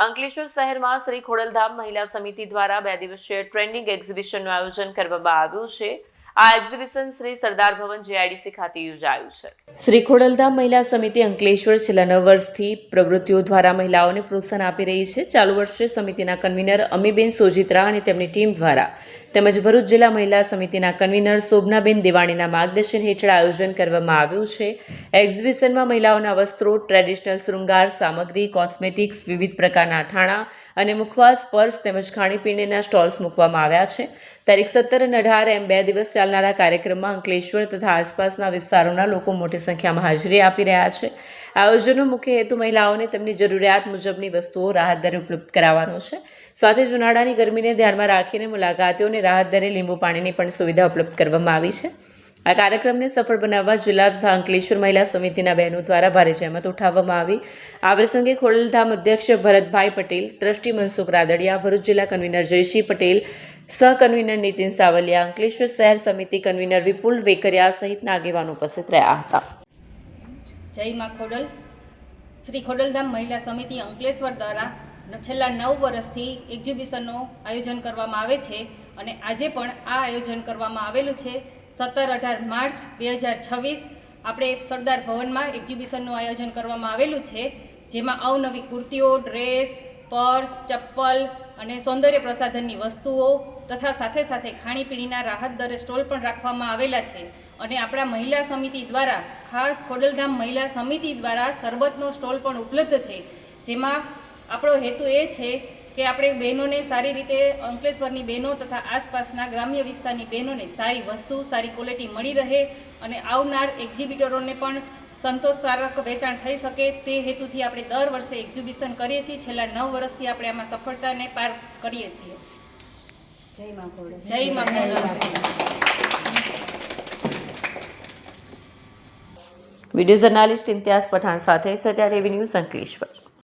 અંકલેશ્વર શહેરમાં શ્રી ખોડલધામ મહિલા સમિતિ દ્વારા 2 દિવસીય ટ્રેન્ડિંગ એક્ઝિબિશનનું આયોજન કરવામાં આવ્યું છે। આ એક્ઝિબિશન શ્રી સરદાર ભવન JIDC ખાતે યોજાયું છે। શ્રી ખોડલધામ મહિલા સમિતિ અંકલેશ્વર છેલ્લા 9 વર્ષથી પ્રવૃત્તિઓ દ્વારા મહિલાઓને પ્રોત્સાહન આપી રહી છે। ચાલુ વર્ષે સમિતિના કન્વીનર અમીબેન સોજિત્રા અને તેમની ટીમ દ્વારા તેમજ ભરૂચ જિલ્લા મહિલા સમિતિના કન્વીનર શોભનાબેન દેવાણીના માર્ગદર્શન હેઠળ આયોજન કરવામાં આવ્યું છે। એક્ઝિબિશનમાં મહિલાઓના વસ્ત્રો, ટ્રેડિશનલ શૃંગાર સામગ્રી, કોસ્મેટિક્સ, વિવિધ પ્રકારના અથાણા અને મુખવાસ, પર્સ તેમજ ખાણીપીણીના સ્ટોલ્સ મૂકવામાં આવ્યા છે। તારીખ 17 અને 18 એમ 2 દિવસ ચાલનારા કાર્યક્રમમાં અંકલેશ્વર તથા આસપાસના વિસ્તારોના લોકો મોટી સંખ્યામાં હાજરી આપી રહ્યા છે। આયોજનનો મુખ્ય હેતુ મહિલાઓને તેમની જરૂરિયાત મુજબની વસ્તુઓ રાહત દરે ઉપલબ્ધ કરાવવાનો છે। સાથે જ ઉનાળાની ગરમીને ધ્યાનમાં રાખીને મુલાકાતીઓને રાહત દરે લીંબુ પાણીની પણ સુવિધા ઉપલબ્ધ કરવામાં આવી છે। આ કાર્યક્રમને સફળ બનાવવા જિલ્લા તથા અંકલેશ્વર મહિલા સમિતિના બહેનો દ્વારા ભારે જહેમત ઉઠાવવામાં આવી। આ પ્રસંગે ખોડલધામ અધ્યક્ષ ભરતભાઈ પટેલ, ટ્રસ્ટી મનસુખ રાદડિયા, ભરૂચ જિલ્લા કન્વીનર જયસિંહ પટેલ, સહ કન્વીનર નીતિન સાવલિયા, અંકલેશ્વર શહેર સમિતિ કન્વીનર વિપુલ વેકરિયા સહિતના આગેવાનો ઉપસ્થિત રહ્યા હતા। જય માં ખોડલ। શ્રી ખોડલધામ મહિલા સમિતિ અંકલેશ્વર દ્વારા છેલ્લા 9 વર્ષથી એક્ઝિબિશનનું આયોજન કરવામાં આવે છે અને આજે પણ આ આયોજન કરવામાં આવેલું છે। 17-18 માર્ચ 2026 આપણે સરદાર ભવનમાં એક્ઝિબિશનનું આયોજન કરવામાં આવેલું છે, જેમાં અવનવી કુર્તીઓ, ડ્રેસ, પર્સ, ચપ્પલ અને સૌંદર્ય પ્રસાધનની વસ્તુઓ તથા સાથે સાથે ખાણીપીણીના રાહત દરે સ્ટોલ પણ રાખવામાં આવેલા છે। અને આપણા મહિલા સમિતિ દ્વારા ખાસ ખોડલધામ મહિલા સમિતિ દ્વારા શરબતનો સ્ટોલ પણ ઉપલબ્ધ છે, જેમાં આપણો હેતુ એ છે કે આપણે બહેનોને સારી રીતે અંકલેશ્વરની બહેનો તથા આસપાસના ગ્રામ્ય વિસ્તારની બહેનોને સારી વસ્તુ, સારી ક્વોલિટી મળી રહે અને આવનાર એક્ઝિબિટરોને પણ સંતોષકારક વેચાણ થઈ શકે તે હેતુથી આપણે દર વર્ષે એક્ઝિબિશન કરીએ છીએ। છેલ્લા 9 વર્ષથી આપણે આમાં સફળતાને પાર કરીએ છીએ। જય માં ખોડલ। જય માં ખોડલ। વિડીયો જર્નાલિસ્ટ ઇમ્તિયાઝ પઠાણ સાથે સત્યા ટીવી ન્યૂઝ અંકલેશ્વર।